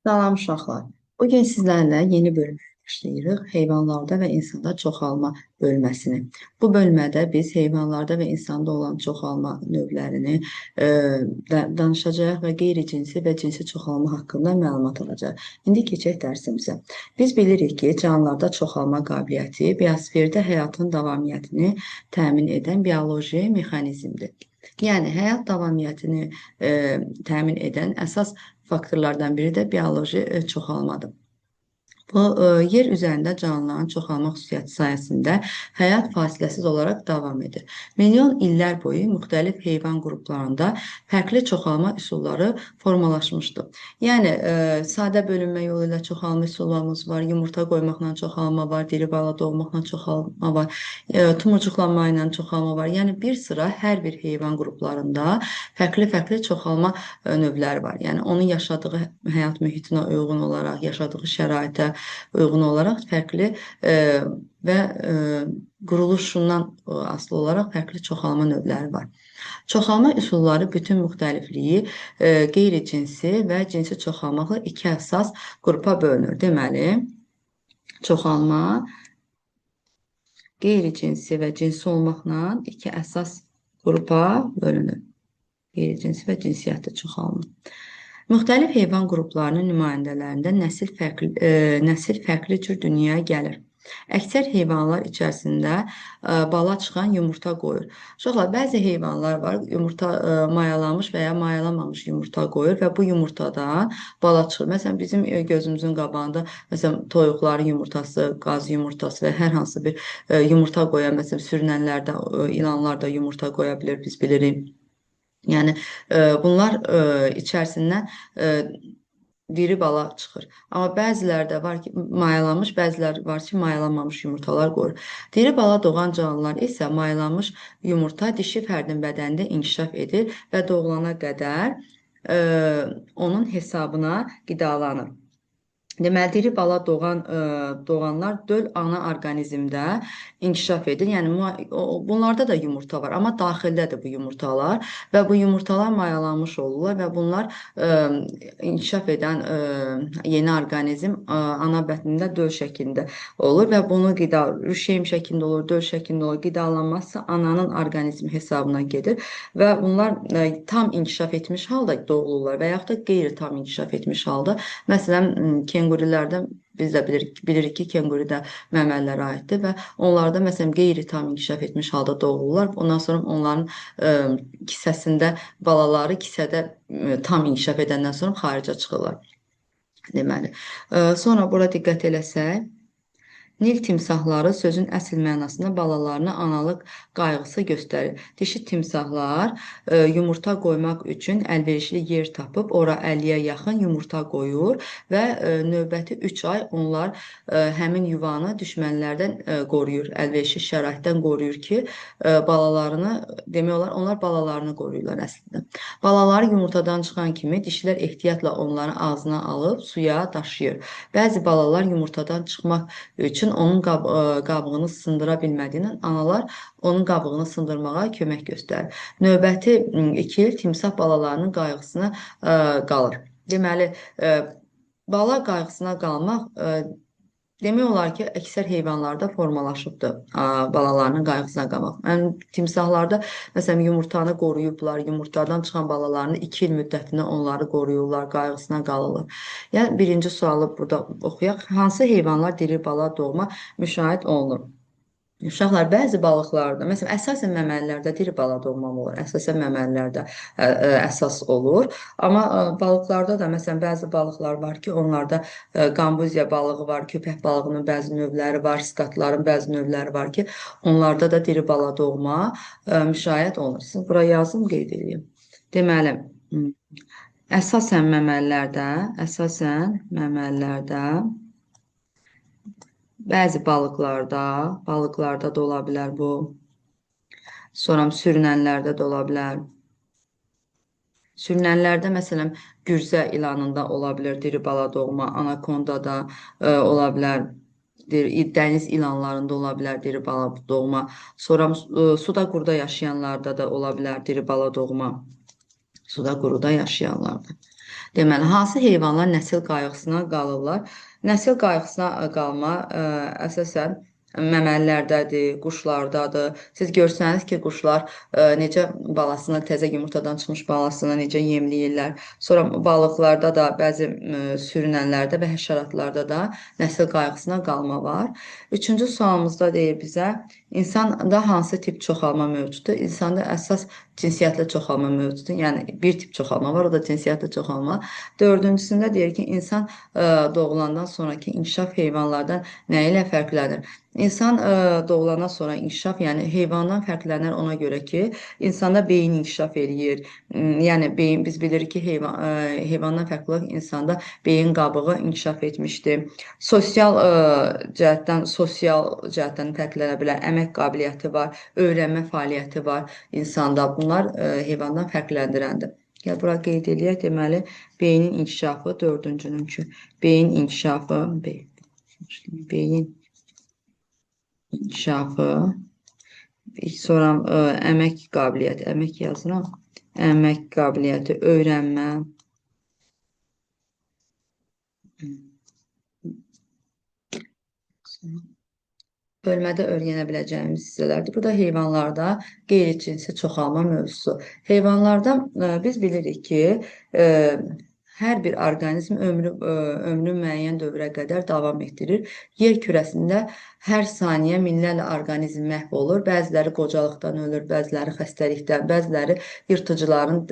Salam uşaqlar. Bugün sizlərlə yeni bölümə başlayırıq. Heyvanlarda və insanda çoxalma bölməsini. Bu bölmədə biz heyvanlarda və insanda olan çoxalma növlərini danışacağıq və qeyri-cinsi və cinsi çoxalma haqqında məlumat alacağıq. İndi keçək dərsimizə. Biz bilirik ki, canlılarda çoxalma qabiliyyəti biosferdə həyatın davamiyyətini təmin edən bioloji mexanizmdir. Yəni, həyat davamiyyətini təmin edən əsas faktorlardan biri də bioloji çoxalmadır. Bu, yer üzərində canlıların çoxalma xüsusiyyəti sayəsində həyat fasiləsiz olaraq davam edir. Milyon illər boyu müxtəlif heyvan qruplarında fərqli çoxalma üsulları formalaşmışdır. Yəni, sadə bölünmə yolu ilə çoxalma üsullarımız var, yumurta qoymaqla çoxalma var, diri bala doğmaqla çoxalma var, tumurcuqlanma ilə çoxalma var. Yəni, bir sıra hər bir heyvan qruplarında fərqli-fərqli çoxalma növləri var. Yəni, onun yaşadığı həyat mühitinə uyğun olaraq, yaşadığı şəraitə uyğun olaraq fərqli və quruluşundan asılı olaraq fərqli çoxalma növləri var. Çoxalma üsulları bütün müxtəlifliyi qeyri-cinsi və cinsi çoxalmaqla iki əsas qrupa bölünür. Deməli, çoxalma qeyri-cinsi və cinsi olmaqla iki əsas qrupa bölünür. Qeyri-cinsi və cinsiyyətli çoxalma. Müxtəlif heyvan qruplarının nümayəndələrində nəsil fərqli cür dünyaya gəlir. Əksər heyvanlar içərisində bala çıxan yumurta qoyur. Uşaqlar, bəzi heyvanlar var, yumurta mayalanmış və ya mayalanmamış yumurta qoyur və bu yumurtadan bala çıxır. Məsələn, bizim gözümüzün qabağında toyuqların yumurtası, qaz yumurtası və hər hansı bir yumurta qoyan, məsələn, sürünənlərdə, ilanlar da yumurta qoya bilir, biz bilirik. Yəni, bunlar içərisindən diri bala çıxır. Amma bəziləri də var ki, mayalanmış, bəziləri var ki, mayalanmamış yumurtalar qoyur. Diri bala doğan canlılar isə mayalanmış yumurta dişi fərdin bədənində inkişaf edir və doğulana qədər onun hesabına qidalanır. Deməli, diri bala doğanlar döl ana orqanizmdə inkişaf edir. Yəni, bunlarda da yumurta var, amma daxildədir bu yumurtalar və bu yumurtalar mayalanmış olurlar və bunlar inkişaf edən yeni orqanizm ana bətnində döl şəklində olur və bunu rüşeym şəklində olur, döl şəklində olur. Qidalanması ananın orqanizmi hesabına gedir və bunlar tam inkişaf etmiş halda doğulurlar və yaxud da qeyri-tam inkişaf etmiş halda. Məsələn, kengurilərdən biz də bilirik ki, kenguri də məməlilərə aiddir və onlarda məsələn qeyri-tam inkişaf etmiş halda doğulurlar. Ondan sonra onların kisəsində balaları kisədə tam inkişaf edəndən sonra xaricə çıxırlar. Deməli, sonra bura diqqət eləsək, Nil timsahları sözün əsl mənasında balalarına analıq qayğısı göstərir. Dişi timsahlar yumurta qoymaq üçün əlverişli yer tapıb, ora 50-yə yaxın yumurta qoyur və növbəti 3 ay onlar həmin yuvanı düşmənlərdən qoruyur, əlverişli şəraitdən qoruyur ki, balalarını, demək olar, onlar balalarını qoruyurlar əslində. Balaları yumurtadan çıxan kimi dişilər ehtiyatla onları ağzına alıb suya daşıyır. Bəzi balalar yumurtadan çıxmaq üçün onun qabığını sındıra bilmədiyindən analar onun qabığını sındırmağa kömək göstərir. Növbəti 2 il timsah balalarının qayğısına qalır. Deməli, bala qayğısına qalmaq demək olar ki, əksər heyvanlarda formalaşıbdır balalarının qayğısına qalmaq. Timsahlarda, məsələn, yumurtanı qoruyublar, yumurtadan çıxan balalarını 2 il müddətində onları qoruyurlar, qayğısına qalırlar. Yəni, birinci sualı burada oxuyaq. Hansı heyvanlar diri bala doğma müşahidə olunur? Uşaqlar, bəzi balıqlarda, məsələn, əsasən məməlilərdə diri bala doğma olur, əsasən məməlilərdə əsas olur. Amma balıqlarda da, məsələn, bəzi balıqlar var ki, onlarda qambuziya balığı var, köpək balığının bəzi növləri var, skatların bəzi növləri var ki, onlarda da diri bala doğma müşahidə olunur. Siz bura yazın, qeyd edeyim. Deməli, əsasən məməlilərdə bəzi balıqlarda da ola bilər bu. Sonra sürünənlərdə də ola bilər. Sürünənlərdə, məsələn, gürzə ilanında ola bilər diri bala doğma, anakondada ola bilər, dəniz ilanlarında ola bilər diri bala doğma. Sonra suda quruda yaşayanlarda da ola bilər diri bala doğma. Suda quruda yaşayanlarda. Deməli, hansı heyvanlar nəsil qayğısına qalırlar? Nəsil qayğısına qalma əsasən məməlilərdədir, quşlardadır. Siz görsəniz ki, quşlar necə balasını, təzə yumurtadan çıxmış balasını necə yemləyirlər. Sonra balıqlarda da, bəzi sürünənlərdə və həşəratlarda da nəsil qayğısına qalma var. Üçüncü sualımızda deyir bizə, insanda hansı tip çoxalma mövcuddur? İnsanda əsas cinsiyyətli çoxalma mövcuddur. Yəni bir tip çoxalma var, o da cinsiyyətli çoxalma. Dördüncüsündə deyir ki, insan doğulandan sonraki inkişaf heyvanlardan nə ilə fərqlənir? İnsan doğulandan sonra inkişaf, yəni heyvandan fərqlənir ona görə ki, insanda beyin inkişaf eləyir. Yəni beyin, biz bilirik ki, heyvandan fərqli olaraq insanda beyin qabığı inkişaf etmişdir. Sosial cəhətdən fərqlənə bilər. Əmək qabiliyyəti var, öyrənmə fəaliyyəti var insanda. Bunlar heyvandan fərqləndirəndir. Gəl bura qeyd eləyək. Deməli, beynin inkişafı dördüncününkü. Beyin inkişafı, beyin inkişafı, sonra əmək qabiliyyəti, əmək yazıram, əmək qabiliyyəti, öyrənmə, bölmədə öyrənə biləcəyimiz hissələrdir. Bu da heyvanlarda qeyri-cinsi çoxalma mövzusu. Heyvanlarda biz bilirik ki, hər bir orqanizm ömrü müəyyən dövrə qədər davam etdirir. Yer kürəsində hər saniyə minlərlə orqanizm məhv olur. Bəziləri qocalıqdan ölür, bəziləri xəstəlikdən, bəziləri yırtıcıların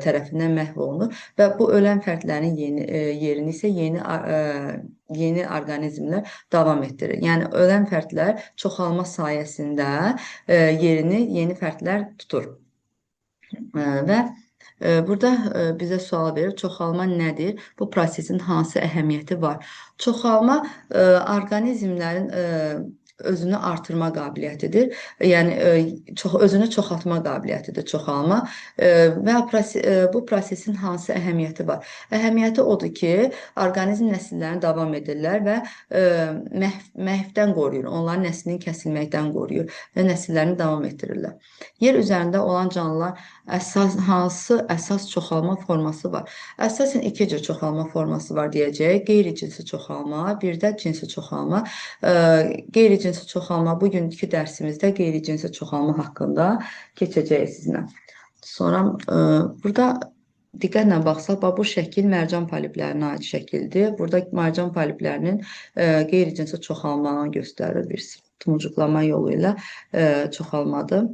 tərəfindən məhv olunur və bu ölən fərdlərin yerini isə yeni orqanizmlər davam etdirir. Yəni ölən fərdlər çoxalma sayəsində yerini yeni fərdlər tutur və burada bizə sual verir, çoxalma nədir? Bu prosesin hansı əhəmiyyəti var? Çoxalma orqanizmlərin özünü artırma qabiliyyətidir. Yəni özünü çoxaltma qabiliyyətidir çoxalma və bu prosesin hansı əhəmiyyəti var? Əhəmiyyəti odur ki, orqanizm nəsillərini davam edirlər və məhvdən qoruyur. Onların nəslinin kəsilməkdən qoruyur və nəsillərini davam etdirirlər. Yer üzərində olan canlılar hansı əsas çoxalma forması var? Əsasən iki cür çoxalma forması var deyəcək. Qeyri-cinsi çoxalma, bir də cinsi çoxalma. Qeyri-cinsi çoxalma, bugünkü dərsimizdə qeyri-cinsi çoxalma haqqında keçəcəyik sizinlə. Sonra burada diqqətlə baxsaq, bu şəkil mərcan poliplərinə aid şəkildir. Burada mərcan poliplərinin qeyri-cinsi çoxalmanı göstərir. Bir tumucuqlama yolu ilə çoxalmadır.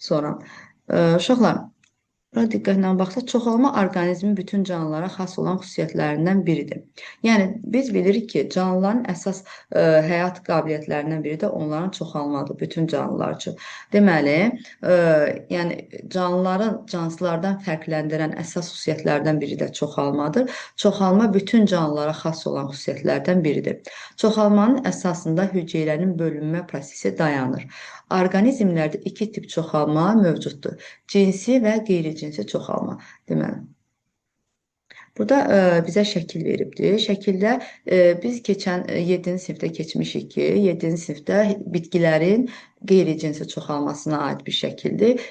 Sonra uşaqlar, bura diqqətlə baxsaq, çoxalma orqanizmin bütün canlılara xas olan xüsusiyyətlərindən biridir. Yəni, biz bilirik ki, canlıların əsas həyat qabiliyyətlərindən biri də onların çoxalmadır, bütün canlılar üçün. Deməli, yəni cansılardan fərqləndirən əsas xüsusiyyətlərdən biri də çoxalmadır. Çoxalma bütün canlılara xas olan xüsusiyyətlərdən biridir. Çoxalmanın əsasında hüceyrənin bölünmə prosesi dayanır. Orqanizmlərdə iki tip çoxalma mövcuddur. Cinsi və qeyri-cinsi çoxalma. Deməli, burada bizə şəkil veribdir. Şəkildə biz keçən 7-ci sinifdə keçmişik ki, 7-ci sinifdə bitkilərin qeyri-cinsi çoxalmasına aid bir şəkildir.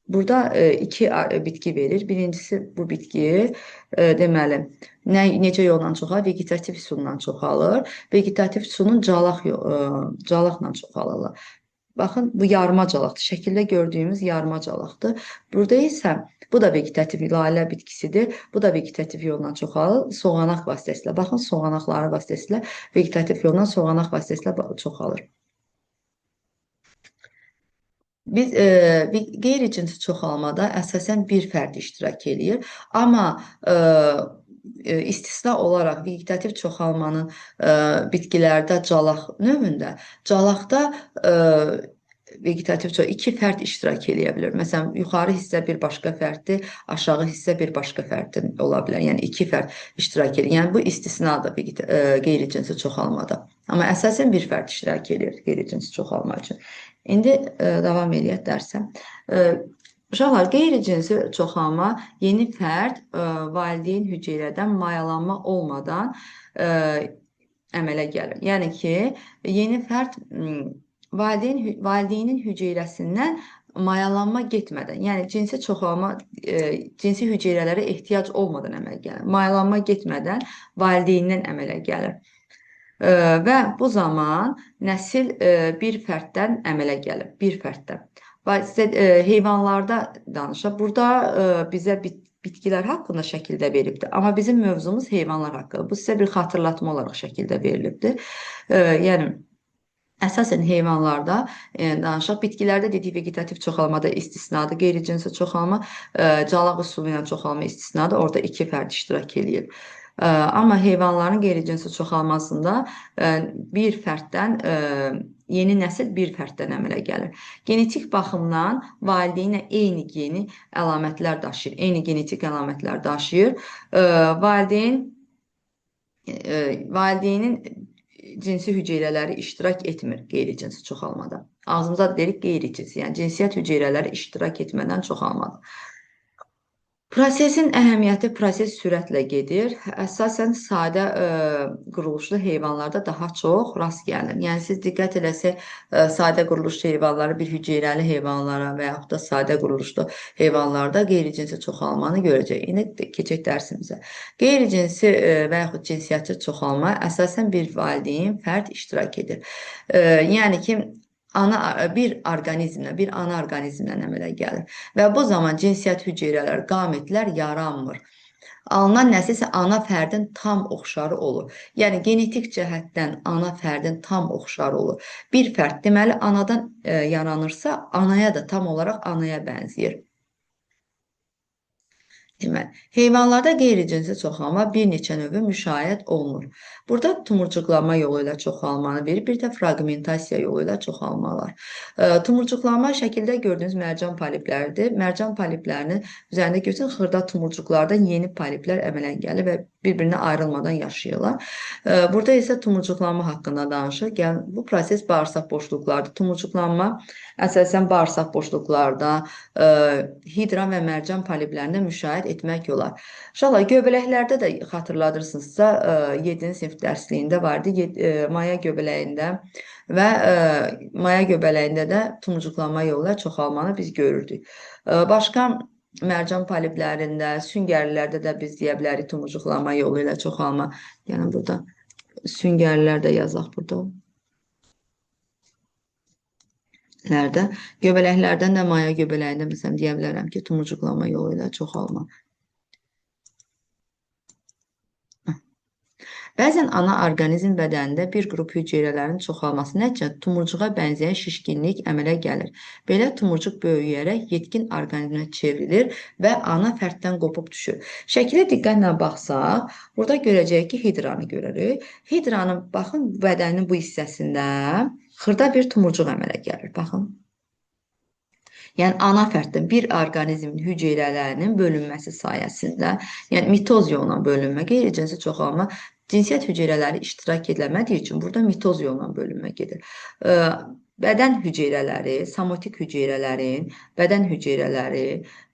Burada iki bitki verir. Birincisi bu bitki, deməli, necə yolla çoxalır? Vegetativ üsulundan çoxalır. Vegetativ üsulun calaqla çoxalırlar. Baxın, bu yarıma calaqdır. Şəkildə gördüyümüz yarıma calaqdır. Burada isə bu da vegetativ lalə bitkisidir. Bu da vegetativ yolla çoxalır. Soğanaq vasitəsilə. Baxın, soğanaqları vasitəsilə vegetativ yolla soğanaq vasitəsilə çoxalır. Biz qeyri-cinsi çoxalmada əsasən bir fərd iştirak eləyir. Amma istisna olaraq vegetativ çoxalmanın bitkilərdə calaq növündə, calaqda vegetativ iki fərd iştirak eləyə bilər. Məsələn, yuxarı hissə bir başqa fərddir, aşağı hissə bir başqa fərddir ola bilər. Yəni iki fərd iştirak eləyir. Yəni bu istisnadır qeyri-cinsi çoxalmada. Amma əsasən bir fərd iştirak eləyir qeyri-cinsi çoxalma üçün. İndi davam eləyək dərsə. Uşaqlar, qeyri-cinsi çoxalma yeni fərd valideyn hüceyrədən mayalanma olmadan əmələ gəlir. Yəni ki, yeni fərd valideynin hüceyrəsindən mayalanma getmədən, yəni cinsi çoxalma, cinsi hüceyrələrə ehtiyac olmadan əmələ gəlir. Mayalanma getmədən valideyndən əmələ gəlir. Və bu zaman nəsil bir fərddən əmələ gəlir, bir fərddən. Heyvanlarda danışaq. Burada bizə bitkilər haqqında şəkildə verilibdir. Amma bizim mövzumuz heyvanlar haqqında. Bu sizə bir xatırlatma olaraq şəkildə verilibdir. Yəni əsasən heyvanlarda danışaq. Bitkilərdə dedik vegetativ çoxalmada istisnadır. Qeyri-cinsi çoxalma, calaq üsulu ilə çoxalma istisnadır. Orada iki fərd iştirak eləyir. Amma heyvanların qeyri-cinsi çoxalmasında bir fərddən yeni nəsil bir fərddən əmələ gəlir. Genetik baxımdan valideynlə eyni geni əlamətlər daşıyır. Eyni genetik əlamətlər daşıyır. Valideynin cinsi hüceyrələri iştirak etmir qeyri-cinsi çoxalmada. Ağzımıza deyirik qeyri-cinsi, yəni cinsiyyət hüceyrələri iştirak etmədən çoxalmadır. Prosesin əhəmiyyəti, proses sürətlə gedir. Əsasən sadə quruluşlu heyvanlarda daha çox rast gəlinir. Yəni siz diqqət eləsək, sadə quruluşlu heyvanları bir hüceyrəli heyvanlara və yaxud da sadə quruluşlu heyvanlarda qeyri-cinsi çoxalmanı görəcək. İndi keçək dərsimizə. Qeyri-cinsi və yaxud cinsiyyətçi çoxalma əsasən bir valideyn, fərd iştirak edir. Yəni ki, bir ana orqanizmdən əmələ gəlir. Və bu zaman cinsiyyət hüceyrələr, qametlər yaranmır. Alınan nəsil isə ana fərdin tam oxşarı olur. Yəni genetik cəhətdən ana fərdin tam oxşarı olur. Bir fərd deməli anadan yaranırsa, anaya da tam olaraq anaya bənzəyir. Deməli, heyvanlarda qeyri-cinsi çoxalma bir neçə növü müşahidə olunur. Burada tumurcuqlanma yolu ilə çoxalmanı verir, bir də fraqmentasiya yolu ilə çoxalma var. Tumurcuqlanma şəkildə gördüyünüz mərcan polipləridir. Mərcan poliplərinin üzərində görürsünüz, xırda tumurcuqlardan yeni poliplər əmələ gəlir və bir-birinə ayrılmadan yaşayırlar. Burada isə tumurcuqlanma haqqında danışır. Yəni, bu proses bağırsaq boşluqlardır. Tumurcuqlanma əsasən bağırsaq boşluqlarda, hidra və mərcan poliplərində müşahidə etmək olar. Uşaqlar, göbələklərdə də xatırladırsınızsa, 7-ci sinif dərsliyində vardı, maya göbələyində və maya göbələyində də tumurcuqlanma yolu ilə çoxalmanı biz görürdük. Başqa mərcan poliplərində, süngərlilərdə də biz deyə bilərik tumurcuqlanma yolu ilə çoxalma. Yəni burada süngərlilər də yazaq burada. Göbələklərdən də maya göbələyində məsələn deyə bilərəm ki, tumurcuqlanma yolu ilə çoxalma. Bəzən ana orqanizm bədənində bir qrup hüceyrələrin çoxalması nəticəsində tumurcuğa bənzəyən şişkinlik əmələ gəlir. Belə tumurcuq böyüyərək yetkin orqanizmə çevrilir və ana fərddən qopub düşür. Şəkilə diqqətlə baxsaq, burada görəcəyik ki, hidranı görürük. Hidranın, baxın, bədənin bu hissəsində xırda bir tumurcuq əmələ gəlir. Baxın. Yəni, ana fərddən bir orqanizmin hüceyrələrinin bölünməsi sayəsində, yəni mitoz yolla bölünmə, qeyri-cinsi çoxalma, cinsiyyət hüceyrələri iştirak ediləmədiyi üçün burada mitoz yolla bölünmə gedir. Bədən hüceyrələri, somatik hüceyrələrin, bədən hüceyrələri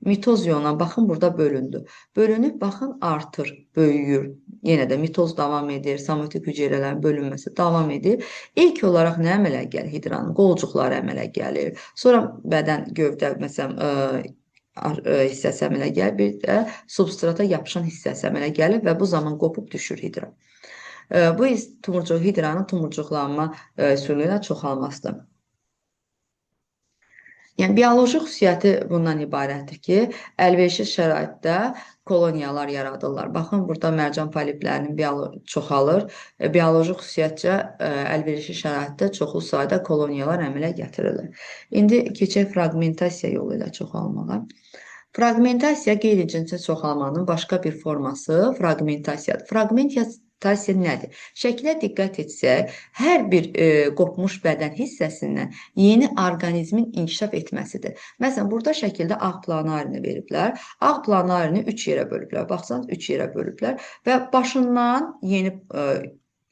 mitoz yolla, baxın, burada bölündü. Bölünüb, baxın, artır, böyüyür. Yenə də mitoz davam edir, somatik hüceyrələrin bölünməsi davam edir. İlk olaraq nə əmələ gəlir? Hidranın qolcuqları əmələ gəlir. Sonra bədən gövdə, məsələn, hissəsi əmələ gəlir, bir də substrata yapışan hissəsi əmələ gəlir və bu zaman qopub düşür hidra. Bu hidranın tumurcuqlanma üsulu ilə çoxalmasıdır. Yəni, bioloji xüsusiyyəti bundan ibarətdir ki, əlverişli şəraitdə koloniyalar yaradırlar. Baxın, burada mərcan poliplərinin çoxalır. Bioloji xüsusiyyətcə əlverişli şəraitdə çoxlu sayda koloniyalar əmələ gətirilir. İndi keçək fraqmentasiya yolu ilə çoxalmağa. Fraqmentasiya qeyri-cinsi çoxalmanın başqa bir forması fraqmentasiyadır. Fraqmentasiya nədir? Şəkilə diqqət etsək, hər bir qopmuş bədən hissəsindən yeni orqanizmin inkişaf etməsidir. Məsələn, burada şəkildə ağ planarini veriblər. Ağ planarini 3 yerə bölüblər. Baxsanız, 3 yerə bölüblər və başından yeni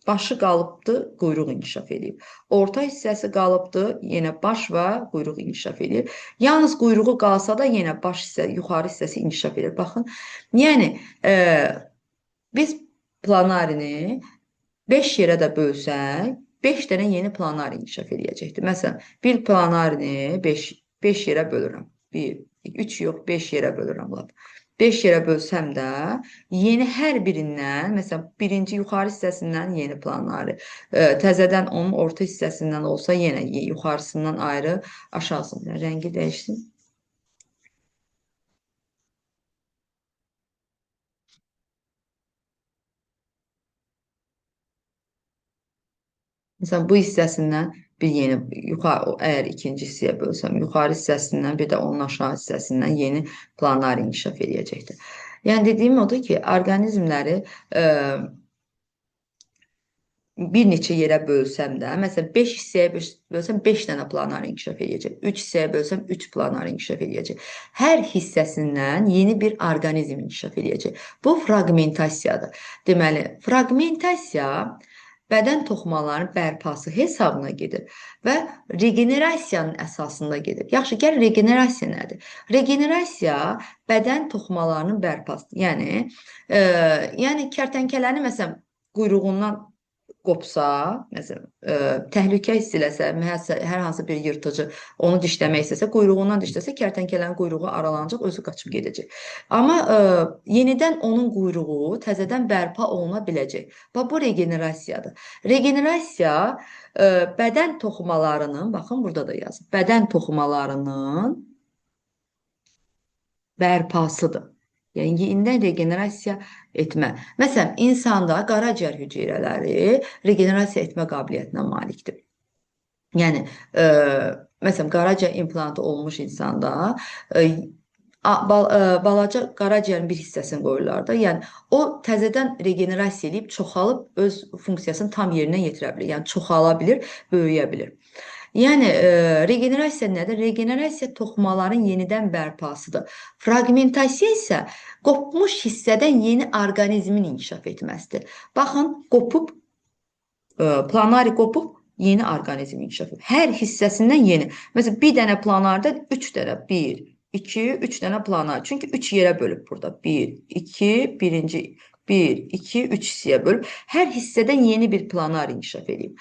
başı qalıbdır, quyruq inkişaf edib. Orta hissəsi qalıbdır, yenə baş və quyruq inkişaf edir. Yalnız quyruğu qalsa da yenə baş hissə, yuxarı hissəsi inkişaf edir. Baxın, yəni biz planarini 5 yerə də bölsək, 5 dənə yeni planar inkişaf edəcəkdir. Məsələn, bir planarini 5 yerə bölürəm. 1, 3 yox, 5 yerə bölürəm. 5 yerə bölsəm də yeni hər birindən, məsələn, birinci yuxarı hissəsindən yeni planları, təzədən onun orta hissəsindən olsa yenə yuxarısından ayrı, aşağısından rəngi dəyişsin. Məsələn, bu hissəsindən bir yeni yuxarı, əgər ikinci hissəyə bölsəm, yuxarı hissəsindən bir də onun aşağı hissəsindən yeni planlar inkişaf edəcəkdir. Yəni dediyim odur ki, orqanizmləri bir neçə yerə bölsəm də, məsələn 5 hissəyə bölsəm 5 dənə planar inkişaf edəcək. 3 hissəyə bölsəm 3 planar inkişaf edəcək. Hər hissəsindən yeni bir orqanizm inkişaf edəcək. Bu fraqmentasiyadır. Deməli, fraqmentasiya bədən toxumalarının bərpası hesabına gedir və regenerasiyanın əsasında gedir. Yaxşı, gəl regenerasiya nədir? Regenerasiya bədən toxumalarının bərpasıdır. Yəni kərtənkələnin məsələn quyruğundan qopsa, məsələn, təhlükə hiss eləsə, hər hansı bir yırtıcı onu dişləmək istəsə, quyruğundan dişləsə, kərtənkələnin quyruğu aralanacaq, özü qaçıb gedəcək. Amma yenidən onun quyruğu təzədən bərpa oluna biləcək. Və bu regenerasiyadır. Regenerasiya bədən toxumalarının, baxın burada da yazın, bədən toxumalarının bərpasıdır. Yəni, yenidən regenerasiya etmə. Məsələn, insanda qaraciyər hüceyrələri regenerasiya etmə qabiliyyətinə malikdir. Yəni, məsələn, qaraciyər implantı olmuş insanda balaca qaraciyərin bir hissəsini qoyurlar da. Yəni, o təzədən regenerasiya edib, çoxalıb öz funksiyasını tam yerinə yetirə bilir. Yəni, çoxala bilir, böyüyə bilir. Yəni, regenerasiya nədir? Regenerasiya toxumaların yenidən bərpasıdır. Fraqmentasiya isə qopmuş hissədən yeni orqanizmin inkişaf etməsidir. Baxın, planari qopub, yeni orqanizm inkişaf edir. Hər hissəsindən yeni. Məsələn, bir dənə planarda 3 dənə, 1, 2, 3 dənə planar. Çünki 3 yerə bölüb burada. 1, 2, birinci 1, 2, 3 hissəyə bölüb. Hər hissədən yeni bir planar inkişaf edib.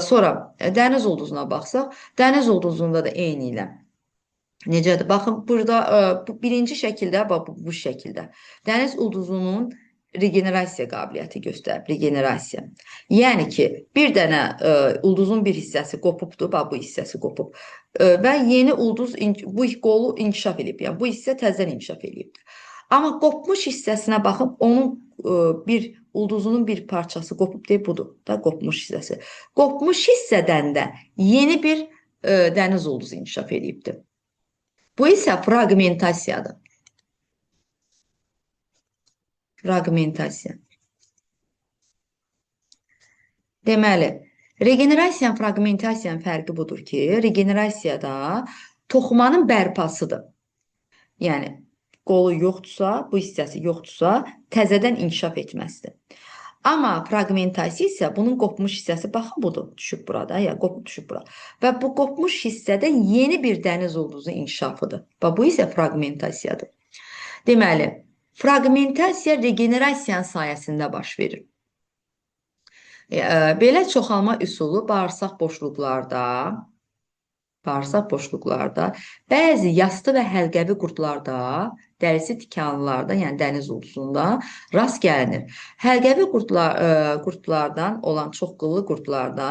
Sonra dəniz ulduzuna baxsaq, dəniz ulduzunda da eyni ilə. Necədir? Baxın, burada birinci şəkildə, bu şəkildə. Dəniz ulduzunun regenerasiya qabiliyyəti göstərib, regenerasiya. Yəni ki, bir dənə ulduzun bir hissəsi qopubdur, bu hissəsi qopub və yeni ulduz bu qolu inkişaf edib, yəni bu hissə təzədən inkişaf edibdir. Amma qopmuş hissəsinə baxıb, onun ulduzunun bir parçası qopub deyib, budur da qopmuş hissəsi. Qopmuş hissədən də yeni bir dəniz ulduzu inkişaf edibdir. Bu isə fraqmentasiyadır. Fraqmentasiya. Deməli, regenerasiyanın, fraqmentasiyanın fərqi budur ki, regenerasiyada toxumanın bərpasıdır. Yəni, qolu yoxdursa, bu hissəsi yoxdursa, təzədən inkişaf etməsidir. Amma fraqmentasiya isə bunun qopmuş hissəsi, baxın, budur, düşüb burada, ya qopub düşüb bura. Və bu qopmuş hissədən yeni bir dəniz ulduzu inkişafıdır. Və bu isə fraqmentasiyadır. Deməli, fraqmentasiya regenerasiyanın sayəsində baş verir. Belə çoxalma üsulu bağırsaq boşluqlarda, bəzi yastı və həlqəvi qurdlarda, dərisi tikanlılarda, yəni dəniz ulduzunda rast gəlinir. Həlqəvi qurdlardan olan çoxqıllı qurdlarda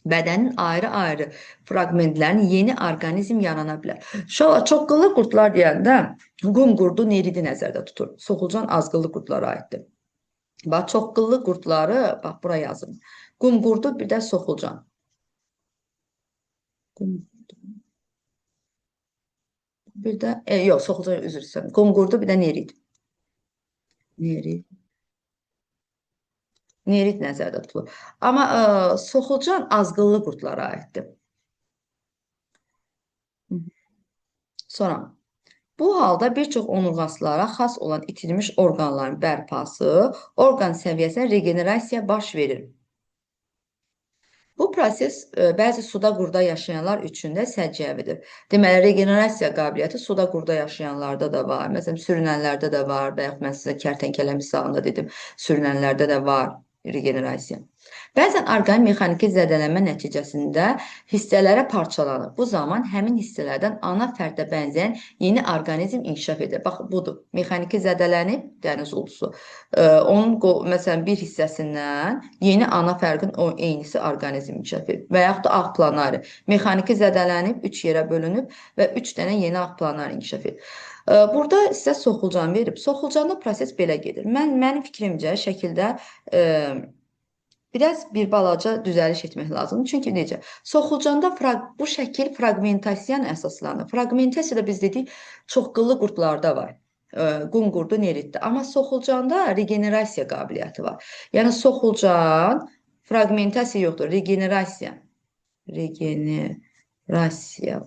bədənin ayrı-ayrı fraqmentlərinin yeni orqanizm yarana bilər. Çoxqıllı qurdlar deyəndə qum qurdu, neridi nəzərdə tutur. Soxulcan azqıllı qurdlara aiddir. Bax, çoxqıllı qurdları, bax, bura yazın. Qum qurdu, bir də soxulcan. Bir də, yox, soxulcan, üzr istəyirəm. Qum qurdu, bir də nerid. Nerid nəzərdə tutulur. Amma soxulcan azqıllı qurdlara aiddir. Sonra, bu halda bir çox onurğasılara xas olan itirilmiş orqanların bərpası, orqan səviyyəsində regenerasiya baş verir. Bu proses bəzi suda qurda yaşayanlar üçün də səciyyəvidir. Deməli, regenerasiya qabiliyyəti suda qurda yaşayanlarda da var. Məsələn, sürünənlərdə də var və yaxud mən sizə kərtənkələ misalında dedim, sürünənlərdə də var. regenerasiya. Bəzən orqanizm mexaniki zədələnmə nəticəsində hissələrə parçalanır. Bu zaman həmin hissələrdən ana fərdə bənzəyən yeni orqanizm inkişaf edir. Bax, budur. Mexaniki zədələnib dəniz ulduzu. Onun məsələn bir hissəsindən yeni ana fərqin o eynisi orqanizm inkişaf edir. Və yaxud da ağ planari. Mexaniki zədələnib 3 yerə bölünüb və 3 dənə yeni ağ planari inkişaf edir. Burada sizə soxulcan verib. Soxulcanda proses belə gedir. Mənim fikrimcə şəkildə biraz bir balaca düzəliş etmək lazımdır. Çünki necə? Soxulcanda bu şəkil fraqmentasiyaya əsaslanır. Fraqmentasiyada biz dedik, çoxqıllı qurdlarda var. Qum qurdu, neritdə. Amma soxulcanda regenerasiya qabiliyyəti var. Yəni soxulcan fraqmentasiya yoxdur, regenerasiya. Regenerasiya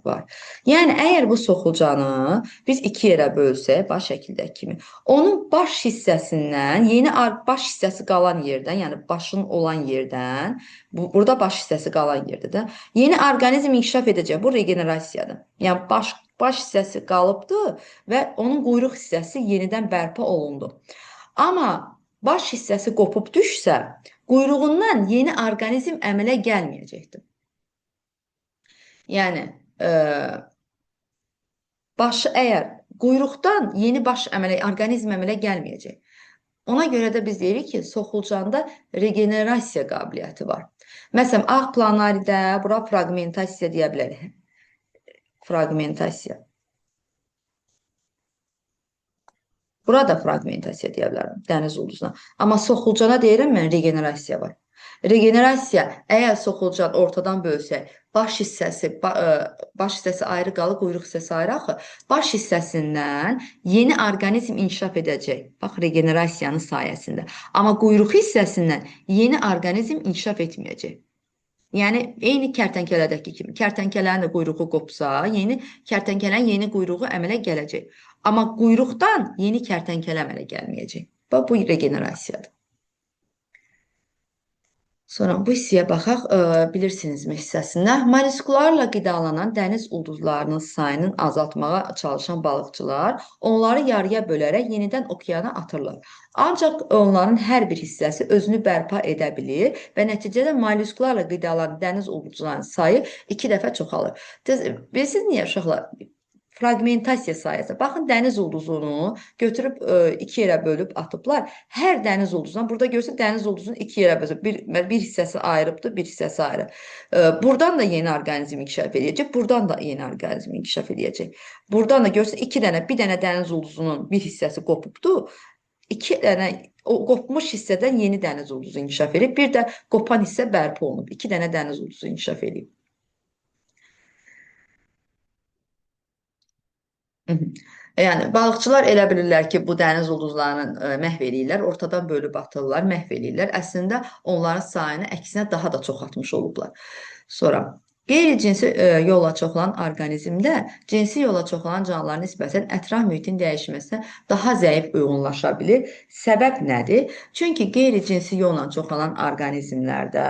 var. Yəni, əgər bu soxulcanı biz iki yerə bölsək, baş şəkildəki kimi, onun baş hissəsindən, yeni baş hissəsi qalan yerdən, yəni başın olan yerdən, burada baş hissəsi qalan yerdə, yeni orqanizm inkişaf edəcək. Bu regenerasiyadır. Yəni, baş hissəsi qalıbdır və onun quyruq hissəsi yenidən bərpa olundu. Amma baş hissəsi qopub düşsə, quyruğundan yeni orqanizm əmələ gəlməyəcəkdir. Yəni, başı əgər quyruqdan yeni orqanizm əmələ gəlməyəcək. Ona görə də biz deyirik ki, soxulcanda regenerasiya qabiliyyəti var. Məsələn, ağ planaridə bura fraqmentasiya deyə bilərik. Fraqmentasiya. Burada fraqmentasiya deyə bilərəm dəniz ulduzuna. Amma soxulcana deyirəm mən, regenerasiya var. Regenerasiya, əgər soxulcan ortadan bölsək, baş hissəsi ayrı qalır, quyruq hissəsi ayrı axı. Baş hissəsindən yeni orqanizm inkişaf edəcək. Bax, regenerasiyanın sayəsində. Amma quyruq hissəsindən yeni orqanizm inkişaf etməyəcək. Yəni, eyni kərtənkələdəki kimi. Kərtənkələnin də quyruğu qopsa, kərtənkələnin yeni quyruğu əmələ gələcək. Amma quyruqdan yeni kərtənkələ əmələ gəlməyəcək. Bax, bu regenerasiyadır. Sonra bu hissəyə baxaq, bilirsinizmi hissəsində. Molluskularla qidalanan dəniz ulduzlarının sayını azaltmağa çalışan balıqçılar onları yarıya bölərək yenidən okeana atırlar. Ancaq onların hər bir hissəsi özünü bərpa edə bilir və nəticədə molluskularla qidalanan dəniz ulduzlarının sayı 2 dəfə çoxalır. Bilirsiniz niyə uşaqlar? Fraqmentasiya sayəsində. Baxın, dəniz ulduzunu götürüb iki yerə bölüb atıblar. Hər dəniz ulduzundan, burada görürsən, dəniz ulduzunu iki yerə bölüb. Bir hissəsi ayrıbdır, bir hissəsi ayrı. Buradan da yeni orqanizm inkişaf edəcək, buradan da yeni orqanizm inkişaf edəcək. Buradan da görürsən, bir dənə dəniz ulduzunun bir hissəsi qopubdur. İki dənə o qopmuş hissədən yeni dəniz ulduzu inkişaf edib, bir də qopan hissə bərpa olunub. İki dənə dəniz ulduzu inkişaf edib. Yəni, balıqçılar elə bilirlər ki, bu dəniz ulduzlarını məhv eləyirlər, ortadan bölüb atırlar, məhv eləyirlər. Əslində, onların sayını əksinə daha da çoxaltmış olublar. Sonra, qeyri-cinsi yolla çoxlanan orqanizmdə cinsi yolla çoxlanan canlıların nisbətən ətraf mühitin dəyişməsinə daha zəif uyğunlaşa bilir. Səbəb nədir? Çünki qeyri-cinsi yolla çoxlanan orqanizmlərdə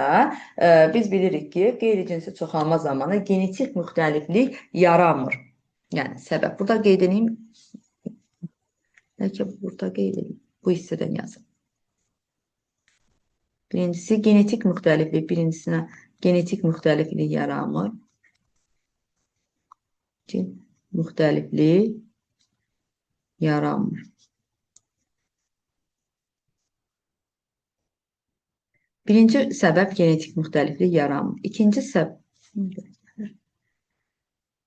biz bilirik ki, qeyri-cinsi çoxalma zamanı genetik müxtəliflik yaranmır. Yəni, səbəb. Burada qeyd edeyim. Bəlkə burada qeyd edeyim. Bu hissədən yazım. Birincisi, genetik müxtəliflik. Birincisinə genetik müxtəliflik yaranmır. Müxtəliflik yaranmır. Birinci səbəb genetik müxtəliflik yaranmır.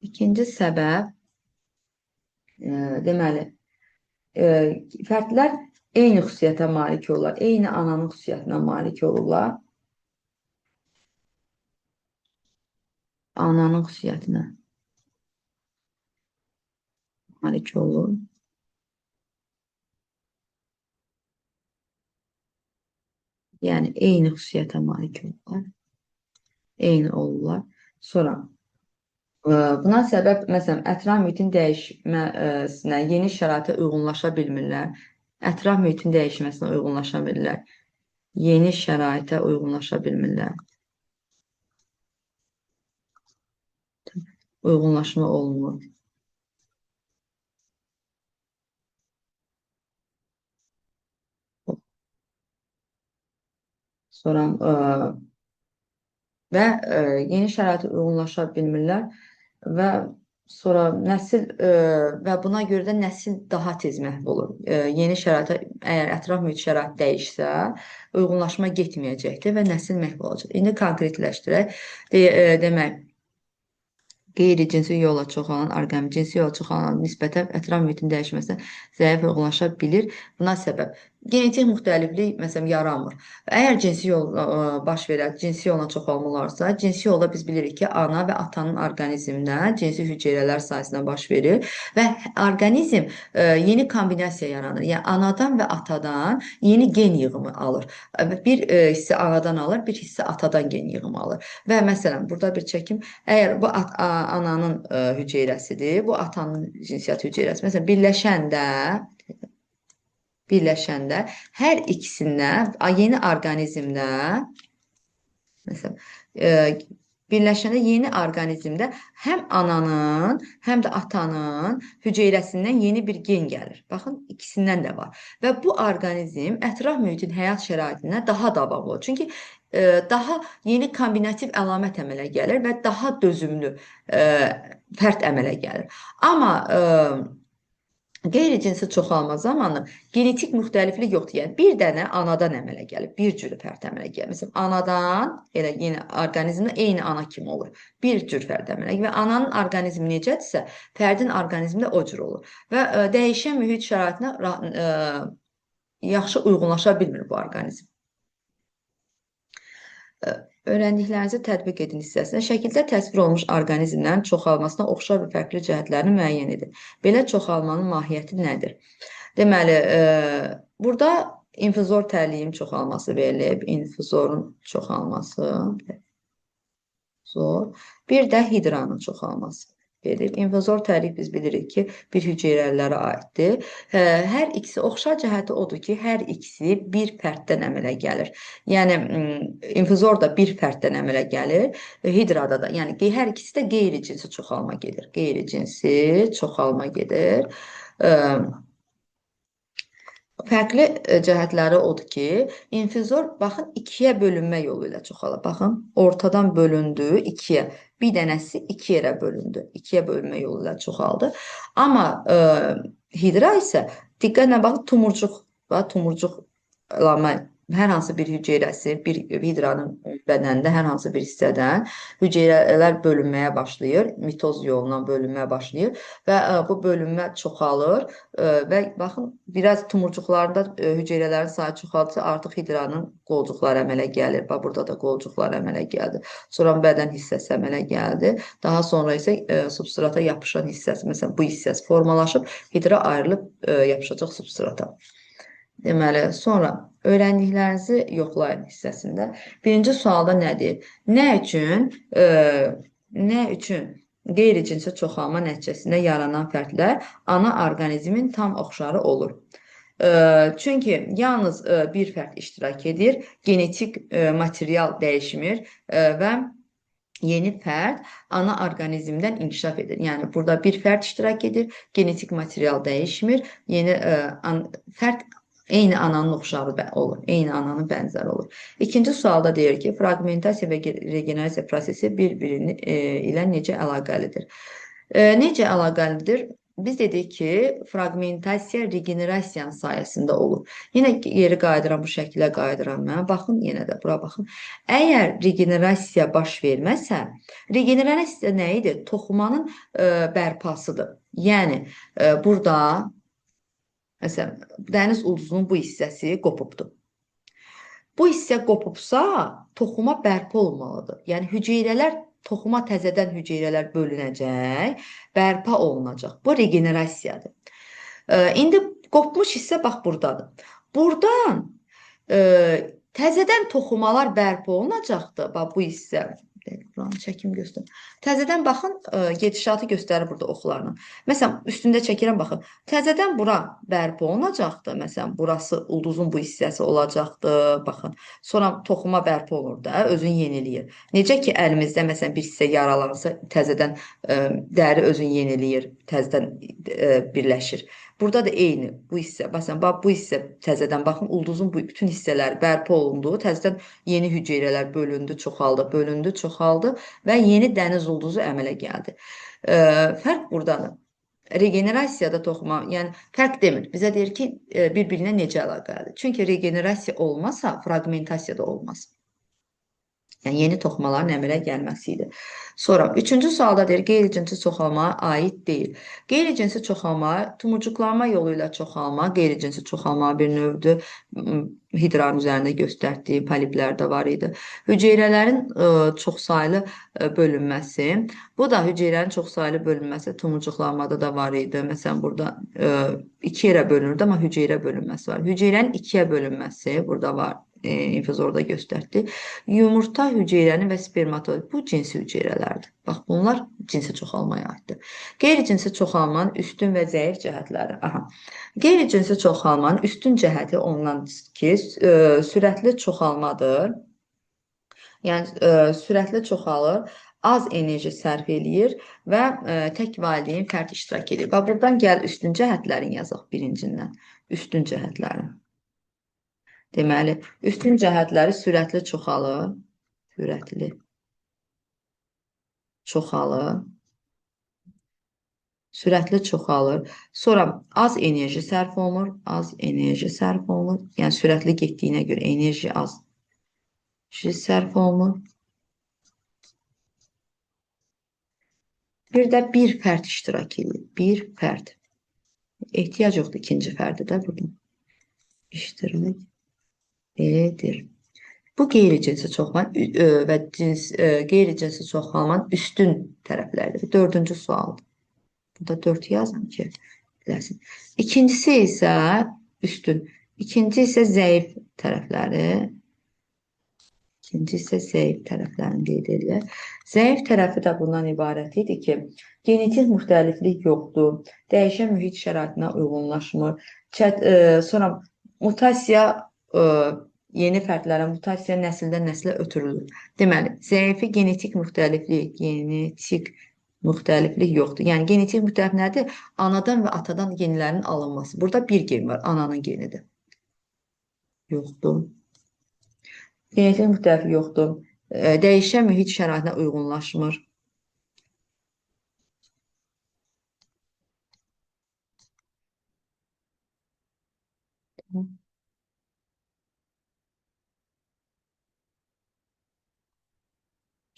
İkinci səbəb deməli, fərdlər eyni xüsusiyyətə malik olurlar, eyni ananın xüsusiyyətinə malik olurlar. Ananın xüsusiyyətinə malik olur. Yəni, eyni xüsusiyyətə malik olurlar. Eyni olurlar. Sonra, buna səbəb, məsələn, ətraf mühitin dəyişməsinə, yeni şəraitə uyğunlaşa bilmirlər. Ətraf mühitin dəyişməsinə uyğunlaşa bilmirlər. Yeni şəraitə uyğunlaşa bilmirlər. Uyğunlaşma olmur. Sonra və yeni şəraitə uyğunlaşa bilmirlər və sonra nəsil və buna görə də nəsil daha tez məhv olur. Yeni şəraitə əgər ətraf mühit şərait dəyişsə, uyğunlaşma getməyəcəkdir və nəsil məhv olacaq. İndi konkretləşdirək. Demək, qeyri-cinsi yolla çoxalan orqanizm cinsi yolla çoxalanan nisbətən ətraf mühitin dəyişməsinə zəif uyğunlaşa bilir. Buna səbəb genetik müxtəliflik məsələn yaranmır. Əgər cinsi yolla baş verər, cinsi yolla çoxalmalarsa, cinsi yolla biz bilirik ki, ana və atanın orqanizmində cinsi hüceyrələr sayəsində baş verir və orqanizm yeni kombinasiya yaranır. Yəni anadan və atadan yeni gen yığımı alır. Bir hissə anadan alır, bir hissə atadan gen yığımı alır. Və məsələn, burada bir çəkim, əgər bu ananın hüceyrəsidir, bu atanın cinsiyyət hüceyrəsi. Məsələn, birləşəndə hər ikisindən yeni orqanizmdə məsələn, birləşəndə yeni orqanizmdə həm ananın, həm də atanın hüceyrəsindən yeni bir gen gəlir. Baxın, ikisindən də var. Və bu orqanizm ətraf mühitin həyat şəraitində daha davamlı olur. Çünki daha yeni kombinativ əlamət əmələ gəlir və daha dözümlü fərd əmələ gəlir. Amma qeyri-cinsi çoxalma zamanı genetik müxtəliflik yoxdur. Yəni, bir dənə anadan əmələ gəlir, bir cür fərd əmələ gəlir. Məsələn, anadan, elə yeni orqanizmdə eyni ana kimi olur. Bir cür fərd əmələ gəlir və ananın orqanizmi necədirsə, fərdin orqanizmi də o cür olur. Və dəyişən mühit şəraitinə yaxşı uyğunlaşa bilmir bu orqanizm. Öyrəndiklərinizi tətbiq edin hissəsində şəkildə təsvir olunmuş orqanizmlərin çoxalmasına oxşar və fərqli cəhətlərini müəyyən edin. Belə çoxalmanın mahiyyəti nədir? Deməli, burada infuzor tərliyin çoxalması verilib. İnfuzorun çoxalması. Bir də hidranın çoxalması verilib. İnfuzor tərlik biz bilirik ki, bir hüceyrələrə aiddir. Hər ikisi oxşar cəhəti odur ki, hər ikisi bir fərddən əmələ gəlir. Yəni, infuzor da bir fərddən əmələ gəlir, hidrada da. Yəni, hər ikisi də qeyri-cinsi çoxalma gedir. Qeyri-cinsi çoxalma gedir. Fərqli cəhətləri odur ki, infuzor, baxın, ikiyə bölünmə yolu ilə çoxalır. Baxın, ortadan bölündü ikiyə. Bir dənəsi iki yerə bölündü. İkiyə bölünmə yolu ilə çoxaldı. Amma hidra isə, diqqətlə baxın, tumurcuq hər hansı bir hüceyrəsi, bir hidranın bədənində hər hansı bir hissədən hüceyrələr bölünməyə başlayır, mitoz yolundan bölünməyə başlayır və bu bölünmə çoxalır və baxın, biraz tumurcuqlarında hüceyrələrin sayı çoxaldıqca artıq hidranın qolcuqları əmələ gəlir. Bax, burada da qolcuqlar əmələ gəldi. Sonra bədən hissəsi əmələ gəldi. Daha sonra isə substrata yapışan hissəsi, məsələn, bu hissəsi formalaşıb, hidra ayrılıb yapışacaq substrata. Deməli, sonra öyrəndiklərinizi yoxlayın hissəsində. Birinci sualda nə deyir? Nə üçün qeyri-cinsi çoxalma nəticəsində yaranan fərdlər ana orqanizmin tam oxşarı olur? Çünki yalnız bir fərd iştirak edir, genetik material dəyişmir və yeni fərd ana orqanizmdən inkişaf edir. Yəni, burada bir fərd iştirak edir, genetik material dəyişmir, yeni fərd eyni ananın oxşarı olur, eyni ananın bənzəri olur. İkinci sualda deyir ki, fraqmentasiya və regenerasiya prosesi bir-biri ilə necə əlaqəlidir? Necə əlaqəlidir? Biz dedik ki, fraqmentasiya regenerasiyanın sayəsində olur. Yenə geri qayıdıram, bu şəkilə qayıdıram mən. Baxın, yenə də bura baxın. Əgər regenerasiya baş verməsə, regenerasiya nə idi? Toxumanın bərpasıdır. Yəni, burada məsələn, dəniz ulduzunun bu hissəsi qopubdur. Bu hissə qopubsa, toxuma bərpa olmalıdır. Yəni, hüceyrələr, toxuma təzədən hüceyrələr bölünəcək, bərpa olunacaq. Bu regenerasiyadır. İndi qopmuş hissə, bax, buradadır. Buradan təzədən toxumalar bərpa olunacaqdır. Bax, bu hissə. Buranı çəkim göstərir. Təzədən baxın, gedişatı göstərir burada oxlarla. Məsələn, üstündə çəkirəm, baxın. Təzədən bura bərpa olunacaqdır. Məsələn, burası ulduzun bu hissəsi olacaqdır. Baxın. Sonra toxuma bərpa olur da, özünü yeniləyir. Necə ki, əlimizdə məsələn bir hissə yaralansa, təzədən dəri özünü yeniləyir, təzədən birləşir. Burada da eyni bu hissə. Məsələn, bax bu hissə təzədən baxın, ulduzun bu bütün hissələri bərpa olundu. Təzədən yeni hüceyrələr bölündü, çoxaldı, bölündü, çoxaldı və yeni dəniz ulduzu əmələ gəldi. Fərq buradadır. Regenerasiyada toxuma, yəni fərq demir. Bizə deyir ki, bir-birinə necə əlaqəlidir. Çünki regenerasiya olmasa, fraqmentasiya da olmaz. Yəni yeni toxumaların əmələ gəlməsi idi. Sonra üçüncü sualda deyir, qeyri-cinsi çoxalmaya aid deyil. Qeyri-cinsi çoxalma, tumurcuqlanma yolu ilə çoxalma, qeyri-cinsi çoxalma bir növdür. Hidranın üzərində göstərdiyi poliplərdə var idi. Hüceyrələrin çoxsaylı bölünməsi. Bu da hüceyrənin çoxsaylı bölünməsi tumurcuqlanmada da var idi. Məsələn, burada iki yerə bölünürdü, amma hüceyrə bölünməsi var. Hüceyrənin ikiyə bölünməsi burada var. İnfizorda göstərdi. Yumurta hüceyrəni və spermatoid bu cinsi hüceyrələrdir. Bax, bunlar cinsi çoxalmaya aiddir. Qeyri-cinsi çoxalmanın üstün və zəif cəhətləri. Qeyri-cinsi çoxalmanın üstün cəhəti ondan ki, sürətli çoxalmadır. Yəni, sürətli çoxalır, az enerji sərf eləyir və tək valideyn fərd iştirak edir. Bax, buradan gəl üstün cəhətlərini yazaq birincindən. Üstün cəhətlərini. Deməli, üstün cəhətləri sürətli çoxalır, sürətli çoxalır. Sonra az enerji sərf olunur, yəni sürətli getdiyinə görə enerji az sərf olunur. Bir də bir fərd iştirak edir, bir fərd. Ehtiyac yoxdur ikinci fərdi də buradan. İştirak edir. Bu qeyri-cinsi çoxalma və qeyri-cinsi çoxalmanın üstün tərəfləridir. Dördüncü sualdır. Burada 4 yazın ki, biləsin. İkincisi isə üstün. İkinci isə zəif tərəfləri. İkinci isə zəif tərəflərini qeyd edirlər. Zəif tərəfi də bundan ibarət idi ki, genetik müxtəliflik yoxdur, dəyişən mühit şəraitinə uyğunlaşmır. Sonra mutasiya, yeni fərdlərə mutasiya nəsildən nəslə ötürülür. Deməli, zəifi genetik müxtəliflik yoxdur. Yəni, genetik müxtəlif nədir? Anadan və atadan genlərin alınması. Burada bir gen var, ananın genidir. Yoxdur. Genetik müxtəliflik yoxdur. Dəyişən mühit şəraitinə uyğunlaşmır.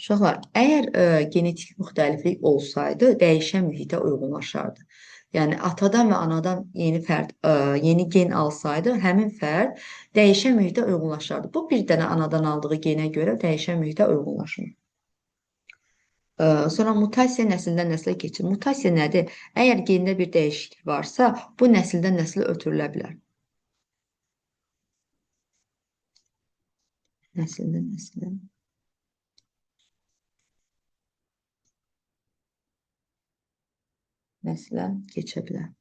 Uşaqlar, əgər genetik müxtəliflik olsaydı, dəyişən mühitə uyğunlaşardı. Yəni, atadan və anadan yeni gen alsaydı, həmin fərd dəyişən mühitə uyğunlaşardı. Bu, bir dənə anadan aldığı genə görə dəyişən mühitə uyğunlaşmır. Sonra mutasiya nəsildən nəslə keçir. Mutasiya nədir? Əgər gndə bir dəyişiklik varsa, bu nəsildən nəslə ötürülə bilər. Nəsildən nəslə. Nəslə keçə bilər.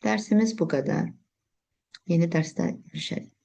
Dərsimiz bu qədər. Yeni dərsdə görüşərik.